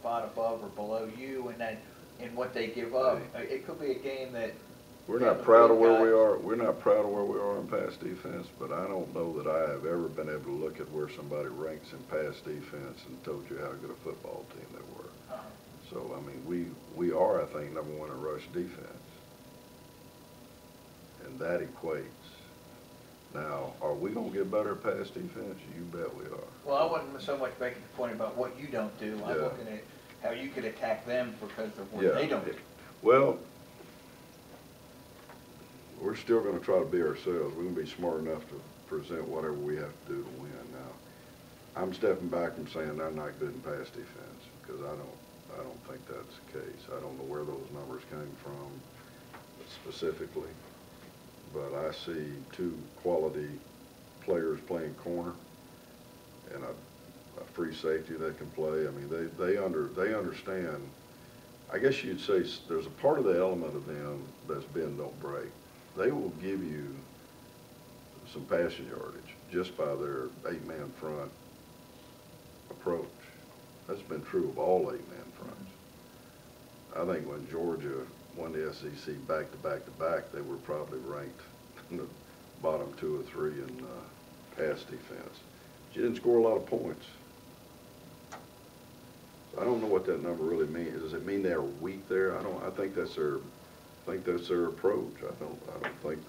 spot above or below you, and then in what they give up. It could be a game that we're not proud of where we are. We're not proud of where we are in pass defense, but I don't know that I have ever been able to look at where somebody ranks in pass defense and told you how good a football team they were. So I mean, we are, I think, number one in rush defense, and that equates. Now, are we going to get better at pass defense? You bet we are. Well, I wasn't so much making the point about what you don't do. I'm looking at how you could attack them because of what they don't do. Well, we're still going to try to be ourselves. We're going to be smart enough to present whatever we have to do to win. Now, I'm stepping back from saying I'm not good in pass defense because I don't think that's the case. I don't know where those numbers came from specifically, but I see two quality players playing corner and a free safety that can play. I mean, they understand. I guess you'd say there's a part of the element of them that's bend don't break. They will give you some passing yardage just by their 8-man front approach. That's been true of all 8-man fronts. I think when Georgia won the SEC back-to-back-to-back, they were probably ranked in the bottom 2 or 3 in pass defense. But you didn't score a lot of points. So I don't know what that number really means. Does it mean they're weak there? I think that's their approach. I don't think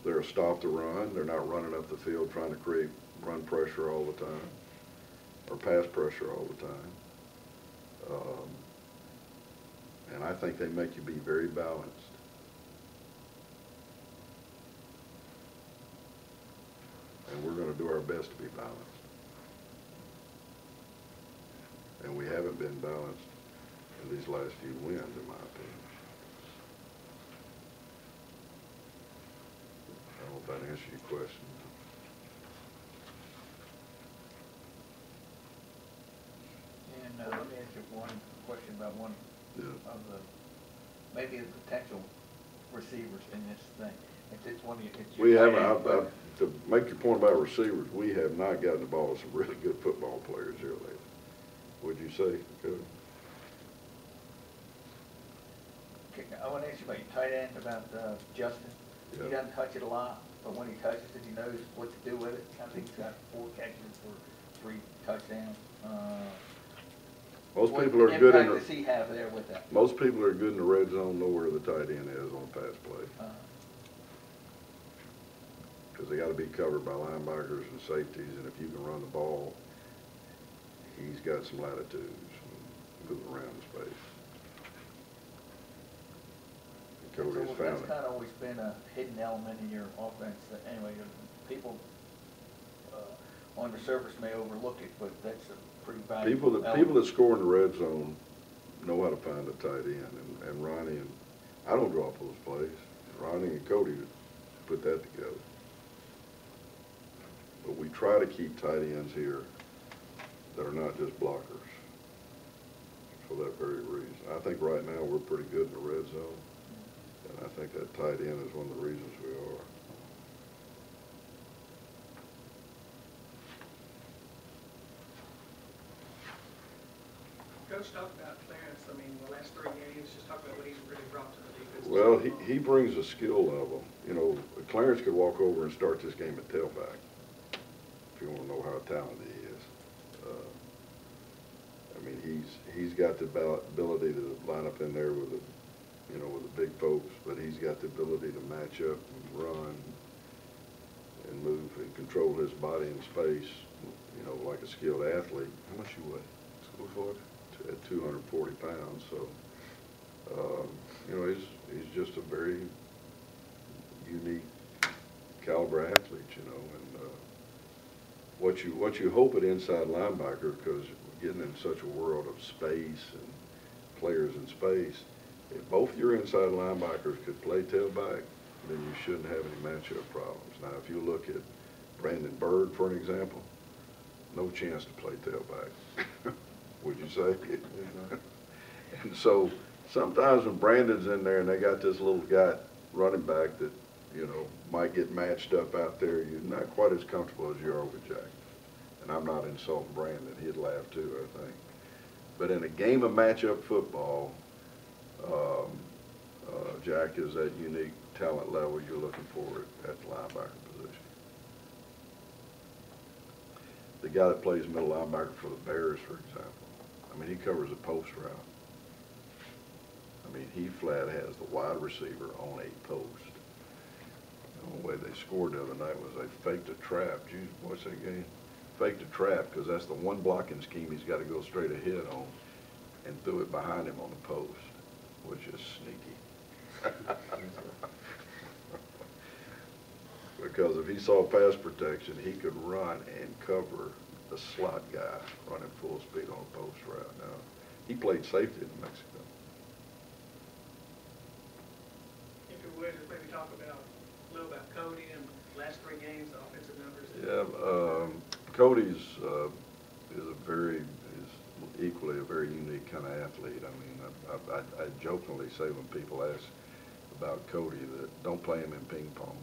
they're a stop the run. They're not running up the field trying to create run pressure all the time or pass pressure all the time. And I think they make you be very balanced. And we're going to do our best to be balanced. And we haven't been balanced in these last few wins, in my opinion. I hope that answers your question. And let me ask you one question about one of the, maybe the potential receivers in this thing. It's one of your, we haven't, to make your point about receivers, we have not gotten the ball to some really good football players here lately. Would you say, Cody? I want to ask you about your tight end, about Justin. He doesn't touch it a lot, but when he touches it, he knows what to do with it. I think he's got 4 catches for 3 touchdowns. Most people are good in the, does he have there with that? Most people are good in the red zone, know where the tight end is on a pass play. Because they got to be covered by linebackers and safeties, and if you can run the ball, he's got some latitude, moving around in space. So that's kind of always been a hidden element in your offense. Anyway, people on the surface may overlook it, but that's a pretty valuable element. People that score in the red zone know how to find a tight end, and Ronnie and I don't draw up those plays. Ronnie and Cody put that together. But we try to keep tight ends here that are not just blockers for that very reason. I think right now we're pretty good in the red zone, and I think that tight end is one of the reasons we are. Coach, talk about Clarence. I mean, the last 3 games, just talk about what he's really brought to the defense. Well, he brings a skill level. You know, Clarence could walk over and start this game at tailback, if you want to know how talented he is. I mean, he's got the ability to line up in there with the big folks, but he's got the ability to match up and run and move and control his body in space, you know, like a skilled athlete. How much you weigh? At 240 pounds. So, you know, he's just a very unique caliber athlete, you know, and what you hope at inside linebacker, because we're getting in such a world of space and players in space, if both your inside linebackers could play tailback, then you shouldn't have any matchup problems. Now, if you look at Brandon Bird, for an example, no chance to play tailback. Would you say? And so sometimes when Brandon's in there and they got this little guy running back that, you know, might get matched up out there, you're not quite as comfortable as you are with Jack. And I'm not insulting Brandon. He'd laugh too, I think. But in a game of matchup football, Jack is that unique talent level you're looking for at the linebacker position. The guy that plays middle linebacker for the Bears, for example, I mean, he covers a post route. I mean, he flat has the wide receiver on a post. The way they scored the other night was they faked a trap. Did you watch that game? Faked a trap because that's the one blocking scheme he's got to go straight ahead on, and threw it behind him on the post, which is sneaky. Because if he saw pass protection, he could run and cover the slot guy running full speed on a post route. Now, he played safety in Mexico. If you would, just maybe talk about a little about Cody and last 3 games, the offensive numbers. Yeah, Cody's is equally a very unique kind of athlete. I mean, I jokingly say when people ask about Cody that don't play him in ping pong.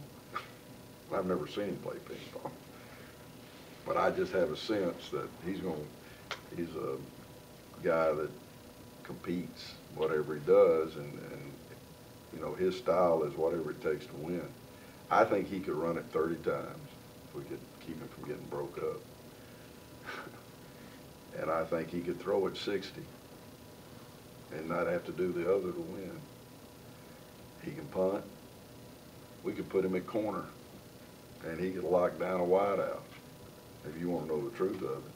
I've never seen him play ping pong, but I just have a sense that he's a guy that competes whatever he does, and you know, his style is whatever it takes to win. I think he could run it 30 times if we could keep him from getting broke up. And I think he could throw it 60 and not have to do the other to win. He can punt. We could put him at corner, and he could lock down a wideout, if you want to know the truth of it.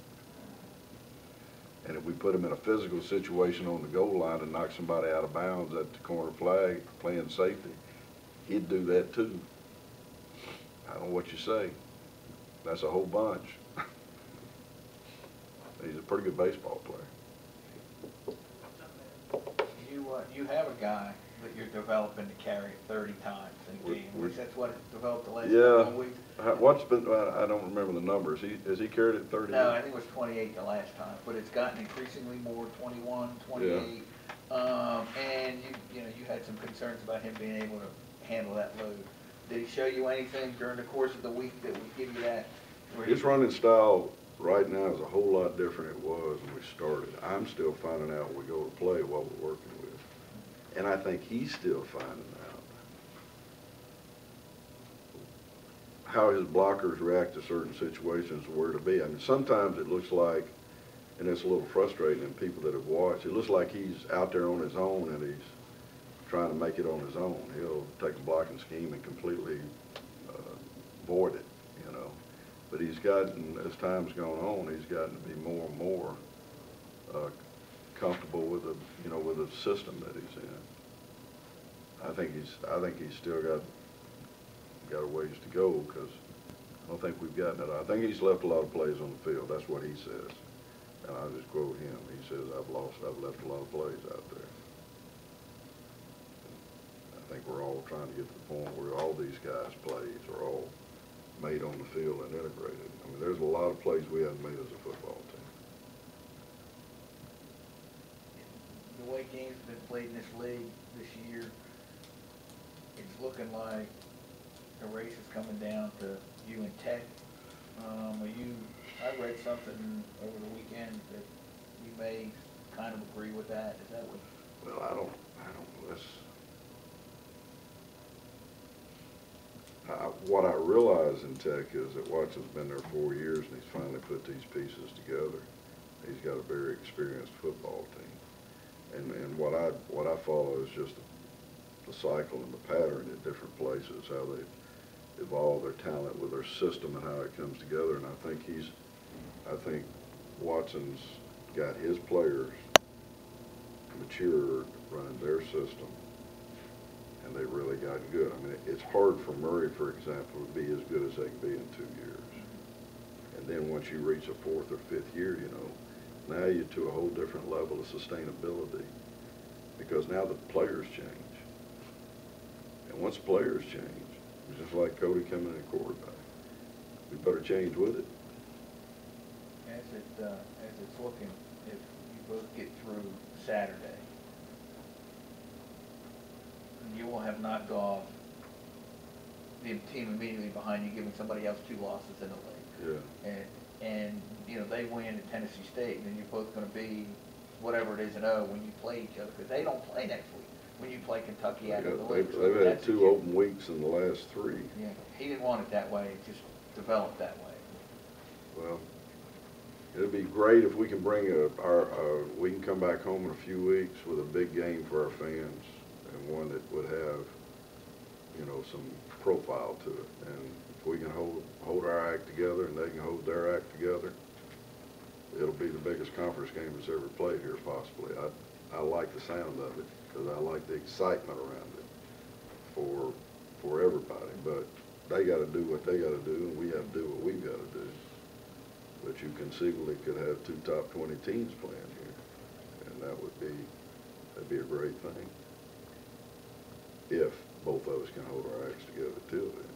And if we put him in a physical situation on the goal line and knock somebody out of bounds at the corner flag, playing safety, he'd do that too. I don't know what you say. That's a whole bunch. He's a pretty good baseball player. You have a guy that you're developing to carry it 30 times in a game. At least that's what it developed the last couple of weeks. What's been? I don't remember the numbers. Has he carried it 30? No, I think it was 28 the last time, but it's gotten increasingly more, 21, 28. Yeah. And you had some concerns about him being able to handle that load. Did he show you anything during the course of the week that would give you that? His running style right now is a whole lot different than it was when we started. I'm still finding out when we go to play what we're working with. And I think he's still finding out how his blockers react to certain situations, where to be. I mean, sometimes it looks like, and it's a little frustrating in people that have watched, it looks like he's out there on his own and he's trying to make it on his own. He'll take a blocking scheme and completely void it, you know. But he's gotten, as time's gone on, he's gotten to be more and more comfortable with the system that he's in. I think he's still got a ways to go, because I don't think we've gotten it. I think he's left a lot of plays on the field. That's what he says, and I'll just quote him. He says, "I've left a lot of plays out there." I think we're all trying to get to the point where all these guys' plays are all made on the field and integrated. I mean, there's a lot of plays we haven't made as a football team. The way games have been played in this league this year, it's looking like the race is coming down to you and Tech. I read something over the weekend that you may kind of agree with that. Is that what? Well, I don't. What I realize in Tech is that Watson's been there 4 years and he's finally put these pieces together. He's got a very experienced football team, and what I follow is just the cycle and the pattern at different places, how they evolve their talent with their system and how it comes together. And I think Watson's got his players matured running their system, and they really got good. I mean, it's hard for Murray, for example, to be as good as they can be in 2 years. And then once you reach a 4th or 5th year, now you're to a whole different level of sustainability, because now the players change. And once players change, it's just like Cody coming in quarterback. We better change with it. As it's looking, if you both get through Saturday, you will have knocked off the team immediately behind you, giving somebody else 2 losses in the league. Yeah. And and, you know, they win at Tennessee State, then you're both gonna be whatever it is and when you play each other, because they don't play next week, when you play Kentucky out of the league. They've had That's a 2 given. open weeks in the last 3. Yeah, he didn't want it that way, it just developed that way. Well, it'd be great if we can bring we can come back home in a few weeks with a big game for our fans, and one that would have, you know, some profile to it. And if we can hold our act together and they can hold their act together, it'll be the biggest conference game that's ever played here, possibly. I like the sound of it, because I like the excitement around it for everybody. But they got to do what they got to do, and we have to do what we've got to do. But you conceivably could have 2 top 20 teams playing here, and that'd be a great thing if both of us can hold our acts together till then.